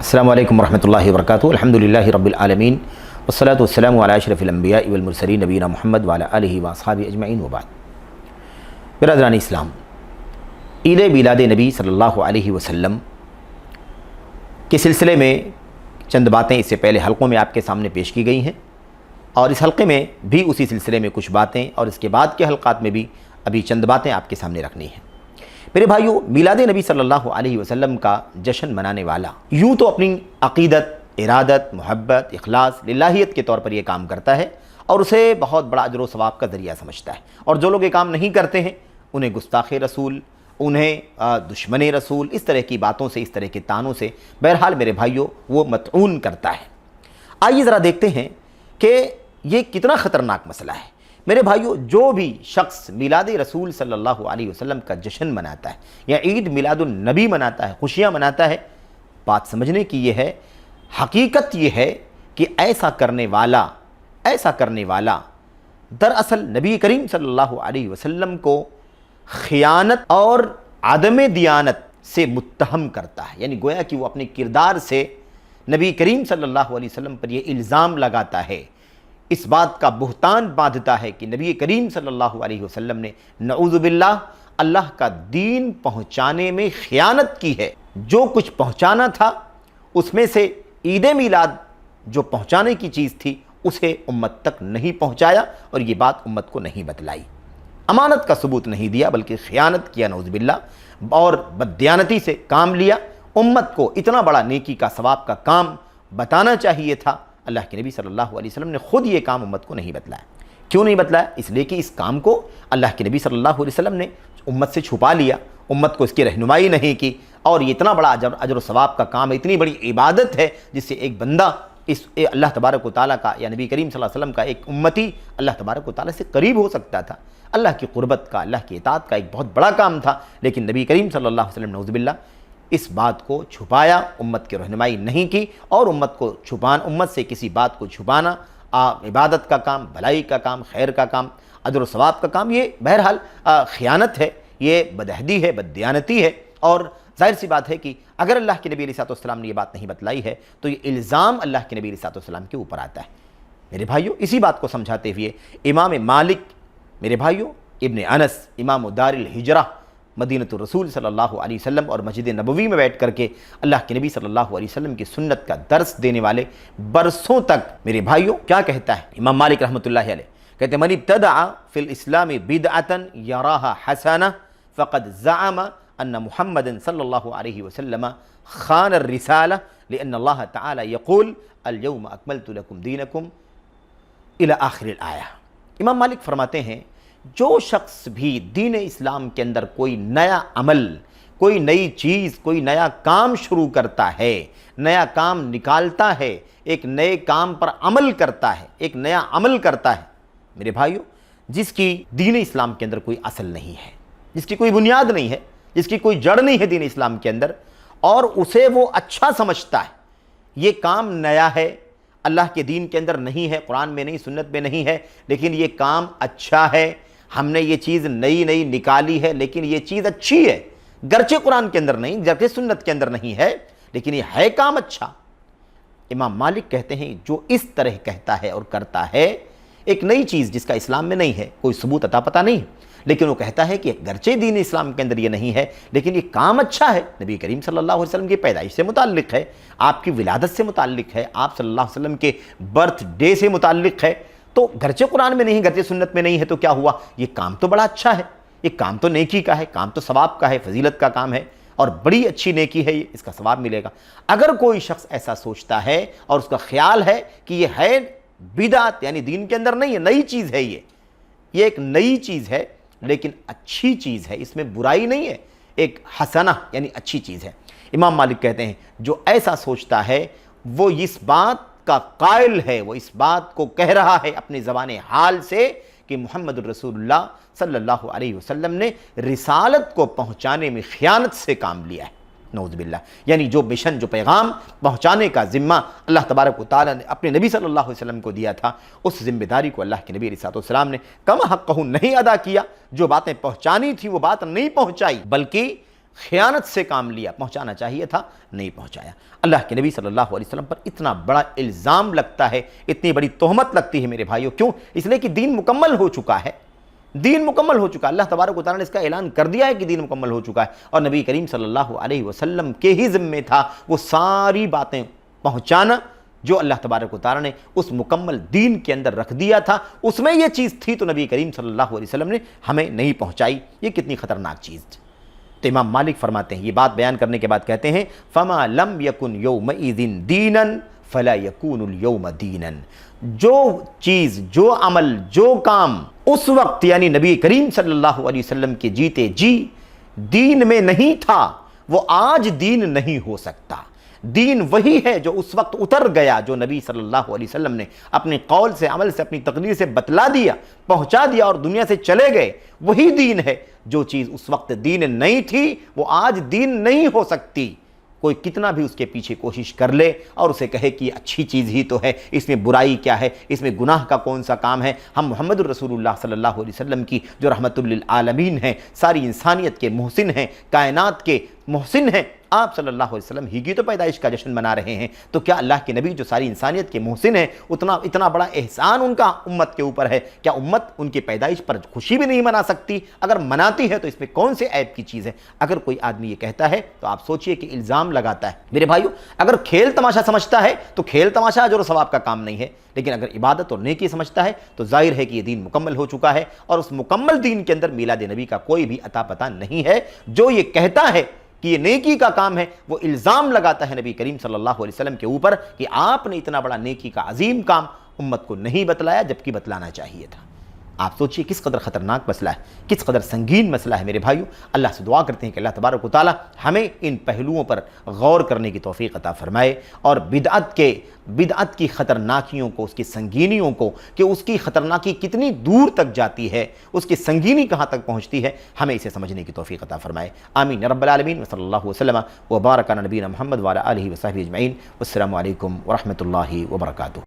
अस्सलामु अलैकुम वरहमतुल्लाहि वबरकातुहू। अल्हम्दुलिल्लाहि रब्बिल आलमीन वस्सलातु वस्सलामु अला अशरफिल अंबियाइ वल मुरसलीन नबीना मुहम्मद व अला आलिहि व अस्हाबिहि अजमईन व बाद। बिरादरान इस्लाम, ईद मिलाद नबी सल्लल्लाहु अलैहि वसल्लम के सिलसिले में चंद बातें इससे पहले हल्क़ों में आपके सामने पेश की गई हैं और इस हल्क़े में भी उसी सिलसिले में कुछ बातें और इसके बाद के हल्क़ात में भी अभी चंद बातें आपके सामने रखनी हैं। मेरे भाइयों, मिलाद नबी सल्लल्लाहु अलैहि वसल्लम का जश्न मनाने वाला यूँ तो अपनी अक़ीदत, इरादत, मोहब्बत, इखलास, लिल्लाहियत के तौर पर यह काम करता है और उसे बहुत बड़ा अजर व सवाब का ज़रिया समझता है, और जो लोग ये काम नहीं करते हैं उन्हें गुस्ताख़ रसूल, उन्हें दुश्मन रसूल, इस तरह की बातों से, इस तरह के तानों से बहरहाल मेरे भाइयों वो मतऊन करता है। आइए ज़रा देखते हैं कि ये कितना ख़तरनाक मसला है। मेरे भाइयों, जो भी शख्स मिलाद रसूल सल्लल्लाहु अलैहि वसल्लम का जश्न मनाता है या ईद मिलादुन नबी मनाता है, खुशियाँ मनाता है, बात समझने की ये है, हकीकत ये है कि ऐसा करने वाला दरअसल नबी करीम सल्लल्लाहु अलैहि वसल्लम को खियानत और आदम दियानत से मुत्तहम करता है। यानी गोया कि वो अपने किरदार से नबी करीम सल्लल्लाहु अलैहि वसल्लम पर ये इल्ज़ाम लगाता है, इस बात का बुहतान बांधता है कि नबी करीम सल्लल्लाहु अलैहि वसल्लम ने नऊज़ु बिल्लाह अल्लाह का दीन पहुँचाने में खियानत की है। जो कुछ पहुँचाना था उसमें से ईद मिलाद जो पहुँचाने की चीज़ थी उसे उम्मत तक नहीं पहुँचाया और ये बात उम्मत को नहीं बतलाई, अमानत का सबूत नहीं दिया बल्कि खियानत किया नऊज़ु बिल्लाह, और बददियानती से काम लिया। उम्मत को इतना बड़ा नेकी का सवाब का काम बताना चाहिए था, अल्लाह के नबी सल्लल्लाहु अलैहि वसल्लम ने खुद ये काम उम्मत को नहीं बतलाया। क्यों नहीं बतलाया? इसलिए कि इस काम को अल्लाह के नबी सल्लल्लाहु अलैहि वसल्लम ने उम्मत से छुपा लिया, उम्मत को इसकी रहनुमाई नहीं की, और ये इतना बड़ा अजर व सवाब का काम है, इतनी बड़ी इबादत है जिससे एक बंदा इस अल्लाह तबारक व तआला का या नबी करीम सल्लल्लाहु अलैहि वसल्लम का एक उम्मती अल्लाह तबारक व तआला से करीब हो सकता था। अल्लाह की कुर्बत का, अल्लाह की इताअत का एक बहुत बड़ा काम था, लेकिन नबी करीम सल्लल्लाहु अलैहि वसल्लम नऊज़ु बिल्लाह इस बात को छुपाया, उम्मत की रहनुमाई नहीं की, और उम्मत से किसी बात को छुपाना इबादत का काम, भलाई का काम, खैर का काम, अजर व सवाब का काम, ये बहरहाल खियानत है, ये बदअहदी है, बददियानती है। और जाहिर सी बात है कि अगर अल्लाह के नबी अलैहिस्सलाम ने ये बात नहीं बतलाई है तो ये इल्ज़ाम अल्लाह के नबी अलैहिस्सलाम के ऊपर आता है। मेरे भाइयों, इसी बात को समझाते हुए इमाम मालिक, मेरे भाइयों, इब्न अनस, इमाम दारिल हिजरा मदीनतुर रसूल सल्लल्लाहु अलैहि वसल्लम और मस्जिद नबवी में बैठ करके अल्लाह के नबी सल्लल्लाहु अलैहि वसल्लम की सुन्नत का दर्स देने वाले बरसों तक, मेरे भाइयों, क्या कहता है इमाम मालिक रहमतुल्लाहि अलैह, कहते मन इब्तदअ फिल इस्लाम बिदअतन यराहा हसना फ़क़द ज़अम अन्न मुहम्मदन सल्लल्लाहु अलैहि वसल्लम खान अर्रिसाला लिअन्न अल्लाह तआला यक़ूल अल यौम अकमलतु लकुम दीनकुम इला आखिरिल आया। इमाम मालिक फरमाते हैं, जो शख्स भी दीन इस्लाम के अंदर कोई नया अमल, कोई नई चीज़, कोई नया काम शुरू करता है, नया काम निकालता है, एक नए काम पर अमल करता है, एक नया अमल करता है, मेरे भाइयों, जिसकी दीन इस्लाम के अंदर कोई असल नहीं है, जिसकी कोई बुनियाद नहीं है, जिसकी कोई जड़ नहीं है दीन इस्लाम के अंदर, और उसे वो अच्छा समझता है, ये काम नया है, अल्लाह के दीन के अंदर नहीं है, कुरान में नहीं, सुन्नत में नहीं है, लेकिन ये काम अच्छा है, हमने ये चीज़ नई नई निकाली है, लेकिन ये चीज़ अच्छी है, गरचे कुरान के अंदर नहीं, गरचे सुन्नत के अंदर नहीं है, लेकिन ये है काम अच्छा। इमाम मालिक कहते हैं, जो इस तरह कहता है और करता है एक नई चीज़ जिसका इस्लाम में नहीं है, कोई सबूत अता पता नहीं, लेकिन वो कहता है कि गरचे दीन इस्लाम के अंदर ये नहीं है, लेकिन ये काम अच्छा है, नबी करीम सल्लल्लाहु अलैहि वसल्लम की पैदाइश से मुताल्लिक़ है, आपकी विलादत से मुताल्लिक़ है, आप सल्लल्लाहु अलैहि वसल्लम के बर्थ डे से मुताल्लिक़ है, तो गरचे कुरान में नहीं, गरचे सुन्नत में नहीं है, तो क्या हुआ? ये काम तो बड़ा अच्छा है, ये काम तो नेकी का है, काम तो सवाब का है, फजीलत का काम है, और बड़ी अच्छी नेकी है, ये इसका सवाब मिलेगा। अगर कोई शख्स ऐसा सोचता है और उसका ख्याल है कि ये है बिदात, यानी दीन के अंदर नहीं है, नई चीज़ है, ये एक नई चीज़ है, लेकिन अच्छी चीज़ है, इसमें बुराई नहीं है, एक हसना यानी अच्छी चीज़ है। इमाम मालिक कहते हैं, जो ऐसा सोचता है वो इस बात का कायल है, वो इस बात को कह रहा है अपने ज़बाने हाल से कि मुहम्मदुर रसूलुल्लाह सल्लल्लाहु अलैहि वसल्लम ने रिसालत को पहुँचाने में खियानत से काम लिया है, नऊज़ु बिल्लाह। यानी जो मिशन, जो पैगाम पहुँचाने का ज़िम्मा अल्लाह तबारक व तआला ने अपने नबी सल्लल्लाहु अलैहि वसल्लम को दिया था, उस ज़िम्मेदारी को अल्लाह के नबी अलैहि सलाम ने कम हक़्क़हू नहीं अदा किया। जो बातें पहुँचानी थी वो बात नहीं पहुँचाई, बल्कि خیانت سے کام لیا، پہنچانا چاہیے تھا نہیں پہنچایا۔ اللہ کے نبی صلی اللہ علیہ وسلم پر اتنا بڑا الزام لگتا ہے، اتنی بڑی تہمت لگتی ہے میرے بھائیوں، کیوں؟ اس لیے کہ دین مکمل ہو چکا ہے، دین مکمل ہو چکا ہے۔ اللہ تبارک و تعالیٰ نے اس کا اعلان کر دیا ہے کہ دین مکمل ہو چکا ہے، اور نبی کریم صلی اللہ علیہ وسلم کے ہی ذمے تھا وہ ساری باتیں پہنچانا جو اللہ تبارک و تعالیٰ نے اس مکمل دین کے اندر رکھ دیا تھا۔ اس میں یہ چیز تھی تو نبی کریم صلی اللہ علیہ وسلم نے ہمیں نہیں پہنچائی۔ یہ کتنی خطرناک چیز تھی۔ تو امام مالک فرماتے ہیں، یہ بات بیان کرنے کے بعد کہتے ہیں فَمَا لَمْ يَكُنْ يَوْمَئِذٍ دِينًا فَلَا يَكُونُ الْيَوْمَ دِينًا۔ جو چیز، جو عمل، جو کام اس وقت یعنی نبی کریم صلی اللہ علیہ وسلم کے جیتے جی دین میں نہیں تھا، وہ آج دین نہیں ہو سکتا۔ دین وہی ہے جو اس وقت اتر گیا، جو نبی صلی اللہ علیہ وسلم نے اپنے قول سے، عمل سے، اپنی تقریر سے بتلا دیا، پہنچا دیا اور دنیا سے چلے گئے، وہی دین ہے۔ جو چیز اس وقت دین نہیں تھی وہ آج دین نہیں ہو سکتی۔ کوئی کتنا بھی اس کے پیچھے کوشش کر لے اور اسے کہے کہ یہ اچھی چیز ہی تو ہے، اس میں برائی کیا ہے، اس میں گناہ کا کون سا کام ہے۔ ہم محمد الرسول اللہ صلی اللہ علیہ وسلم کی جو رحمت للعالمین ہیں، ساری انسانیت کے محسن ہیں، کائنات کے محسن ہیں، آپ صلی اللہ علیہ وسلم ہی کی تو پیدائش کا جشن منا رہے ہیں، تو کیا اللہ کے نبی جو ساری انسانیت کے محسن ہیں، اتنا بڑا احسان ان کا امت کے اوپر ہے، کیا امت ان کی پیدائش پر خوشی بھی نہیں منا سکتی؟ اگر مناتی ہے تو اس میں کون سے عیب کی چیز ہے؟ اگر کوئی آدمی یہ کہتا ہے تو آپ سوچئے کہ الزام لگاتا ہے۔ میرے بھائیو، اگر کھیل تماشا سمجھتا ہے تو کھیل تماشا اجر و ثواب کا کام نہیں ہے، لیکن اگر عبادت اور نیکی سمجھتا ہے تو ظاہر ہے کہ یہ دین مکمل ہو چکا ہے، اور اس مکمل دین کے اندر میلاد نبی کا کوئی بھی عطا پتہ نہیں ہے۔ جو یہ کہتا ہے کہ یہ نیکی کا کام ہے، وہ الزام لگاتا ہے نبی کریم صلی اللہ علیہ وسلم کے اوپر کہ آپ نے اتنا بڑا نیکی کا عظیم کام امت کو نہیں بتلایا جبکہ بتلانا چاہیے تھا۔ آپ سوچئے کس قدر خطرناک مسئلہ ہے، کس قدر سنگین مسئلہ ہے میرے بھائیو۔ اللہ سے دعا کرتے ہیں کہ اللہ تبارک و تعالیٰ ہمیں ان پہلوؤں پر غور کرنے کی توفیق عطا فرمائے، اور بدعت کی خطرناکیوں کو، اس کی سنگینیوں کو، کہ اس کی خطرناکی کتنی دور تک جاتی ہے، اس کی سنگینی کہاں تک پہنچتی ہے، ہمیں اسے سمجھنے کی توفیق عطا فرمائے۔ آمین رب العالمین، وصلی اللہ وسلم وبارک علی نبینا محمد وعلی آلہ وصحبہ اجمعین۔ والسلام علیکم ورحمۃ اللہ وبرکاتہ۔